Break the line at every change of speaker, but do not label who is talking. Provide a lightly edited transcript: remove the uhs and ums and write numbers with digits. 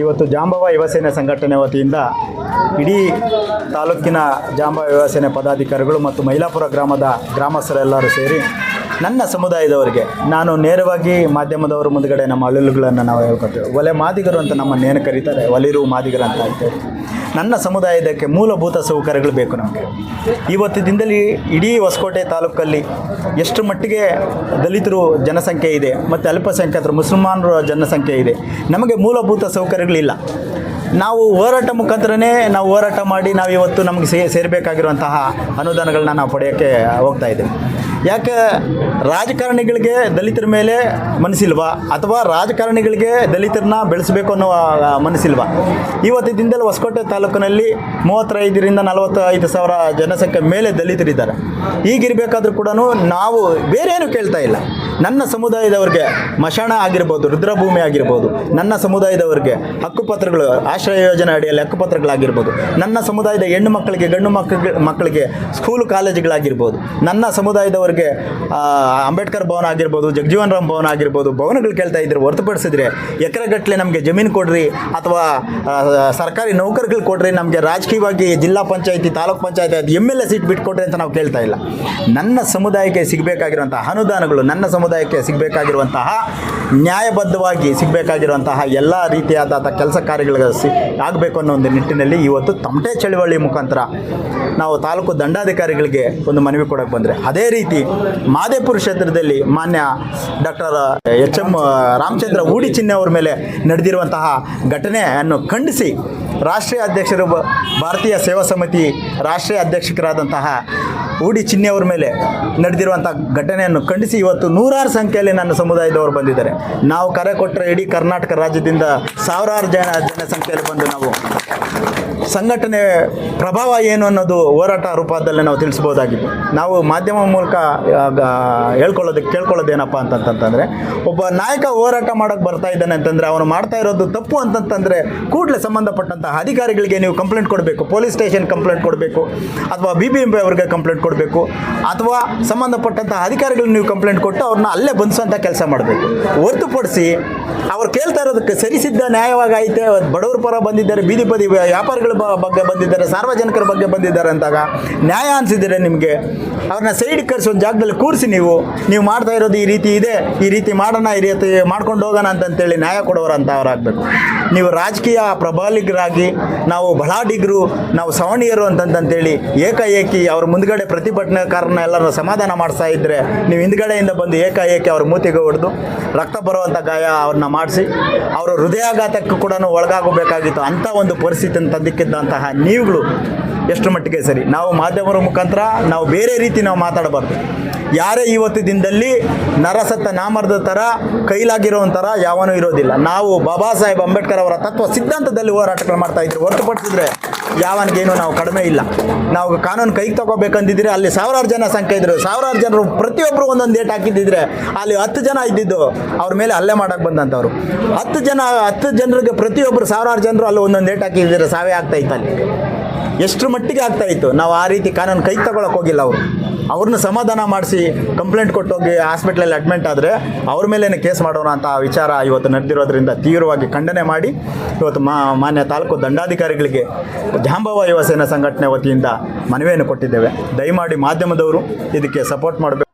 ಇವತ್ತು ಜಾಂಬವ ಯುವಸೇನೆ ಸಂಘಟನೆ ವತಿಯಿಂದ ಇಡೀ ತಾಲೂಕಿನ ಜಾಂಬವ ಯುವಸೇನೆ ಪದಾಧಿಕಾರಿಗಳು ಮತ್ತು ಮೈಲಾಪುರ ಗ್ರಾಮದ ಗ್ರಾಮಸ್ಥರೆಲ್ಲರೂ ಸೇರಿ ನನ್ನ ಸಮುದಾಯದವರಿಗೆ ನಾನು ನೇರವಾಗಿ ಮಾಧ್ಯಮದವರು ಮುಂದುಗಡೆ ನಮ್ಮ ಅಳಿಲುಗಳನ್ನು ನಾವು ಹೇಳ್ಕೊಳ್ತೇವೆ. ಒಲೆ ಮಾದಿಗರು ಅಂತ ನಮ್ಮನ್ನೇನು ಕರೀತಾರೆ, ಒಲಿರು ಮಾದಿಗರು ಅಂತ ಹೇಳ್ತೇವೆ. ನನ್ನ ಸಮುದಾಯದಕ್ಕೆ ಮೂಲಭೂತ ಸೌಕರ್ಯಗಳು ಬೇಕು ನಮಗೆ. ಇವತ್ತು ದಿನದಲ್ಲಿ ಇಡೀ ಹೊಸಕೋಟೆ ತಾಲೂಕಲ್ಲಿ ಎಷ್ಟು ಮಟ್ಟಿಗೆ ದಲಿತರು ಜನಸಂಖ್ಯೆ ಇದೆ ಮತ್ತು ಅಲ್ಪಸಂಖ್ಯಾತರು ಮುಸಲ್ಮಾನರ ಜನಸಂಖ್ಯೆ ಇದೆ, ನಮಗೆ ಮೂಲಭೂತ ಸೌಕರ್ಯಗಳಿಲ್ಲ. ನಾವು ಹೋರಾಟ ಮುಖಾಂತರನೇ ನಾವು ಹೋರಾಟ ಮಾಡಿ ನಾವು ಇವತ್ತು ನಮಗೆ ಸೇರಬೇಕಾಗಿರುವಂತಹ ಅನುದಾನಗಳನ್ನ ನಾವು ಪಡೆಯೋಕ್ಕೆ ಹೋಗ್ತಾ ಇದ್ದೇವೆ. ಯಾಕೆ ರಾಜಕಾರಣಿಗಳಿಗೆ ದಲಿತರ ಮೇಲೆ ಮನಸ್ಸಿಲ್ವಾ, ಅಥವಾ ರಾಜಕಾರಣಿಗಳಿಗೆ ದಲಿತರನ್ನ ಬೆಳೆಸಬೇಕು ಅನ್ನೋ ಮನಸ್ಸಿಲ್ವಾ? ಇವತ್ತು ದಿನದಲ್ಲಿ ಹೊಸಕೋಟೆ ತಾಲೂಕಿನಲ್ಲಿ 35ರಿಂದ 45 ಸಾವಿರ ಜನಸಂಖ್ಯೆ ಮೇಲೆ ದಲಿತರಿದ್ದಾರೆ. ಹೀಗಿರಬೇಕಾದ್ರೂ ಕೂಡ ನಾವು ಬೇರೆ ಏನು ಕೇಳ್ತಾ ಇಲ್ಲ. ನನ್ನ ಸಮುದಾಯದವ್ರಿಗೆ ಮಶಾಣ ಆಗಿರ್ಬೋದು, ರುದ್ರಭೂಮಿ ಆಗಿರ್ಬೋದು, ನನ್ನ ಸಮುದಾಯದವ್ರಿಗೆ ಹಕ್ಕುಪತ್ರಗಳು, ಆಶ್ರಯ ಯೋಜನೆ ಅಡಿಯಲ್ಲಿ ಹಕ್ಕುಪತ್ರಗಳಾಗಿರ್ಬೋದು, ನನ್ನ ಸಮುದಾಯದ ಹೆಣ್ಣು ಮಕ್ಕಳಿಗೆ ಗಂಡು ಮಕ್ಕಳಿಗೆ ಸ್ಕೂಲು ಕಾಲೇಜುಗಳಾಗಿರ್ಬೋದು, ನನ್ನ ಸಮುದಾಯದವರಿಗೆ ಅಂಬೇಡ್ಕರ್ ಭವನ ಆಗಿರ್ಬೋದು, ಜಗಜೀವನ್ ರಾಮ್ ಭವನ ಆಗಿರ್ಬೋದು, ಭವನಗಳು ಕೇಳ್ತಾ ಇದ್ರು. ಹೊರತುಪಡಿಸಿದ್ರೆ ಎಕರೆಗಟ್ಟಲೆ ನಮಗೆ ಜಮೀನು ಕೊಡ್ರಿ ಅಥವಾ ಸರ್ಕಾರಿ ನೌಕರಿಗಳು ಕೊಡ್ರಿ, ನಮಗೆ ರಾಜಕೀಯವಾಗಿ ಜಿಲ್ಲಾ ಪಂಚಾಯತಿ, ತಾಲೂಕು ಪಂಚಾಯತಿ, MLA ಸೀಟ್ ಬಿಟ್ಕೊಡ್ರಿ ಅಂತ ನಾವು ಕೇಳ್ತಾ ಇಲ್ಲ. ನನ್ನ ಸಮುದಾಯಕ್ಕೆ ಸಿಗಬೇಕಾಗಿರುವಂತಹ ಅನುದಾನಗಳು, ನನ್ನ ಸಮುದಾಯಕ್ಕೆ ಸಿಗಬೇಕಾಗಿರುವಂತಹ ನ್ಯಾಯಬದ್ಧವಾಗಿ ಸಿಗಬೇಕಾಗಿರುವಂತಹ ಎಲ್ಲ ರೀತಿಯಾದ ಕೆಲಸ ಕಾರ್ಯಗಳು ಆಗಬೇಕು ಅನ್ನೋ ಒಂದು ನಿಟ್ಟಿನಲ್ಲಿ ಇವತ್ತು ತಮಟೆ ಚಳವಳಿ ಮುಖಾಂತರ ನಾವು ತಾಲೂಕು ದಂಡಾಧಿಕಾರಿಗಳಿಗೆ ಒಂದು ಮನವಿ ಕೊಡೋಕ್ಕೆ ಬಂದರೆ, ಅದೇ ರೀತಿ ಮಾದೇಪುರ ಕ್ಷೇತ್ರದಲ್ಲಿ ಮಾನ್ಯ ಡಾಕ್ಟರ್ HM ರಾಮಚಂದ್ರ ಊಡಿ ಚಿನ್ನೆ ಅವ್ರ ಮೇಲೆ ನಡೆದಿರುವಂತಹ ಘಟನೆಯನ್ನು ಖಂಡಿಸಿ ರಾಷ್ಟ್ರೀಯ ಅಧ್ಯಕ್ಷರು, ಭಾರತೀಯ ಸೇವಾ ಸಮಿತಿ ರಾಷ್ಟ್ರೀಯ ಅಧ್ಯಕ್ಷರಾದಂತಹ ಊಡಿ ಚಿನ್ನೆ ಅವ್ರ ಮೇಲೆ ನಡೆದಿರುವಂಥ ಘಟನೆಯನ್ನು ಖಂಡಿಸಿ ಇವತ್ತು ನೂರಾರು ಸಂಖ್ಯೆಯಲ್ಲಿ ನನ್ನ ಸಮುದಾಯದವರು ಬಂದಿದ್ದಾರೆ. ನಾವು ಕರೆ ಕೊಟ್ಟರೆ ಇಡೀ ಕರ್ನಾಟಕ ರಾಜ್ಯದಿಂದ ಸಾವಿರಾರು ಜನಸಂಖ್ಯೆಯಲ್ಲಿ ಬಂದು ನಾವು ಸಂಘಟನೆ ಪ್ರಭಾವ ಏನು ಅನ್ನೋದು ಹೋರಾಟ ರೂಪದಲ್ಲಿ ನಾವು ತಿಳಿಸ್ಬೋದಾಗಿತ್ತು. ನಾವು ಮಾಧ್ಯಮ ಮೂಲಕ ಕೇಳ್ಕೊಳ್ಳೋದೇನಪ್ಪ ಅಂತಂತಂದರೆ, ಒಬ್ಬ ನಾಯಕ ಹೋರಾಟ ಮಾಡೋಕ್ಕೆ ಬರ್ತಾ ಇದ್ದಾನೆ ಅಂತಂದರೆ ಅವನು ಮಾಡ್ತಾ ಇರೋದು ತಪ್ಪು ಅಂತಂತಂದರೆ ಕೂಡಲೇ ಸಂಬಂಧಪಟ್ಟಂಥ ಅಧಿಕಾರಿಗಳಿಗೆ ನೀವು ಕಂಪ್ಲೇಂಟ್ ಕೊಡಬೇಕು, ಪೊಲೀಸ್ ಸ್ಟೇಷನ್ ಕಂಪ್ಲೇಂಟ್ ಕೊಡಬೇಕು, ಅಥವಾ BBMP ಅವ್ರಿಗೆ ಕಂಪ್ಲೇಂಟ್ ಕೊಡಬೇಕು, ಅಥವಾ ಸಂಬಂಧಪಟ್ಟಂಥ ಅಧಿಕಾರಿಗಳಿಗೆ ನೀವು ಕಂಪ್ಲೇಂಟ್ ಕೊಟ್ಟು ಅವ್ರನ್ನ ಅಲ್ಲೇ ಬಂಧಿಸುವಂಥ ಕೆಲಸ ಮಾಡಬೇಕು. ಹೊರತುಪಡಿಸಿ ಅವ್ರು ಕೇಳ್ತಾ ಇರೋದಕ್ಕೆ ಸರಿಸಿದ್ದ ನ್ಯಾಯವಾಗಿ ಐತೆ, ಬಡವರ ಪರ ಬಂದಿದ್ದಾರೆ, ಬೀದಿ ಬದಿ ವ್ಯಾಪಾರಿಗಳ ಬಗ್ಗೆ ಬಂದಿದ್ದಾರೆ, ಸಾರ್ವಜನಿಕರ ಬಗ್ಗೆ ಬಂದಿದ್ದಾರೆ ಅಂತಾಗ ನ್ಯಾಯ ಅನಿಸಿದರೆ ನಿಮಗೆ ಅವ್ರನ್ನ ಸೈಡಿಗೆ ಕರೆಸಿ ಒಂದು ಜಾಗದಲ್ಲಿ ಕೂರಿಸಿ ನೀವು ಮಾಡ್ತಾ ಇರೋದು ಈ ರೀತಿ ಇದೆ, ಈ ರೀತಿ ಮಾಡೋಣ, ಈ ರೀತಿ ಮಾಡ್ಕೊಂಡು ಹೋಗೋಣ ಅಂತಂತೇಳಿ ನ್ಯಾಯ ಕೊಡೋರು ಅಂತ ಅವರಾಗಬೇಕು. ನೀವು ರಾಜಕೀಯ ಪ್ರಬಲಿಗರಾಗಿ ನಾವು ಬಲಾಢ್ಯರು, ನಾವು ಸವರ್ಣೀಯರು ಅಂತಂತೇಳಿ ಏಕಾಏಕಿ ಅವ್ರ ಮುಂದ್ಗಡೆ ಪ್ರತಿಭಟನಾಕಾರನ ಎಲ್ಲರೂ ಸಮಾಧಾನ ಮಾಡಿಸ್ತಾ ಇದ್ದರೆ, ನೀವು ಹಿಂದ್ಗಡೆಯಿಂದ ಬಂದು ಏಕಾಏಕಿ ಅವ್ರ ಮೂತಿಗೆ ಹೊಡೆದು ರಕ್ತ ಬರುವಂಥ ಗಾಯ ಅವ್ರನ್ನ ಮಾಡಿಸಿ ಅವರು ಹೃದಯಾಘಾತಕ್ಕೂ ಕೂಡ ಒಳಗಾಗಬೇಕಾಗಿತ್ತು. ಅಂಥ ಒಂದು ಪರಿಸ್ಥಿತಿಯನ್ನು ತಂದಿಕ್ಕಿದ್ದಂತಹ ನೀವುಗಳು ಎಷ್ಟು ಮಟ್ಟಿಗೆ ಸರಿ? ನಾವು ಮಾಧ್ಯಮರ ಮುಖಾಂತರ ನಾವು ಬೇರೆ ರೀತಿ ನಾವು ಮಾತಾಡಬಾರ್ದು. ಯಾರೇ ಇವತ್ತು ದಿನದಲ್ಲಿ ನರಸತ್ತ ನಾಮರ್ದ ಥರ ಕೈಲಾಗಿರೋ ಥರ ಯಾವನೂ ಇರೋದಿಲ್ಲ. ನಾವು ಬಾಬಾ ಸಾಹೇಬ್ ಅಂಬೇಡ್ಕರ್ ಅವರ ತತ್ವ ಸಿದ್ಧಾಂತದಲ್ಲಿ ಹೋರಾಟಗಳು ಮಾಡ್ತಾಯಿದ್ರು. ಹೊರತುಪಡಿಸಿದ್ರೆ ಯಾವನಿಗೇನು ನಾವು ಕಡಿಮೆ ಇಲ್ಲ. ನಾವು ಕಾನೂನು ಕೈಗೆ ತಗೋಬೇಕಂದಿದ್ರೆ ಅಲ್ಲಿ ಸಾವಿರಾರು ಜನ ಸಂಖ್ಯೆ ಇದ್ದರು, ಸಾವಿರಾರು ಜನರು ಪ್ರತಿಯೊಬ್ಬರು ಒಂದೊಂದು ಏಟ್ ಹಾಕಿದ್ದಿದ್ರೆ ಅಲ್ಲಿ 10 ಜನ ಇದ್ದಿದ್ದು ಅವ್ರ ಮೇಲೆ ಹಲ್ಲೆ ಮಾಡೋಕ್ಕೆ ಬಂದಂಥವ್ರು. 10 ಜನರಿಗೆ ಪ್ರತಿಯೊಬ್ಬರು ಸಾವಿರಾರು ಜನರು ಅಲ್ಲಿ ಒಂದೊಂದು ಏಟ್ ಹಾಕಿದ್ದಿದ್ರೆ ಸಾವೇ ಆಗ್ತಾಯಿತ್ತು. ಅಲ್ಲಿ ಎಷ್ಟು ಮಟ್ಟಿಗೆ ಆಗ್ತಾಯಿತ್ತು. ನಾವು ಆ ರೀತಿ ಕಾನೂನು ಕೈಗೆ ತಗೊಳಕ್ಕೆ ಹೋಗಿಲ್ಲ. ಅವ್ರನ್ನ ಸಮಾಧಾನ ಮಾಡಿಸಿ ಕಂಪ್ಲೇಂಟ್ ಕೊಟ್ಟೋಗಿ ಹಾಸ್ಪಿಟ್ಲಲ್ಲಿ ಅಡ್ಮಿಂಟ್ ಆದರೆ ಅವ್ರ ಮೇಲೇ ಕೇಸ್ ಮಾಡೋಣ ಅಂತ ವಿಚಾರ ಇವತ್ತು ನಡೆದಿರೋದ್ರಿಂದ ತೀವ್ರವಾಗಿ ಖಂಡನೆ ಮಾಡಿ ಇವತ್ತು ಮಾನ್ಯ ತಾಲೂಕು ದಂಡಾಧಿಕಾರಿಗಳಿಗೆ ಜಾಂಬವ ಯುವಸೇನಾ ಸಂಘಟನೆ ವತಿಯಿಂದ ಮನವಿಯನ್ನು ಕೊಟ್ಟಿದ್ದೇವೆ. ದಯಮಾಡಿ ಮಾಧ್ಯಮದವರು ಇದಕ್ಕೆ ಸಪೋರ್ಟ್ ಮಾಡಬೇಕು.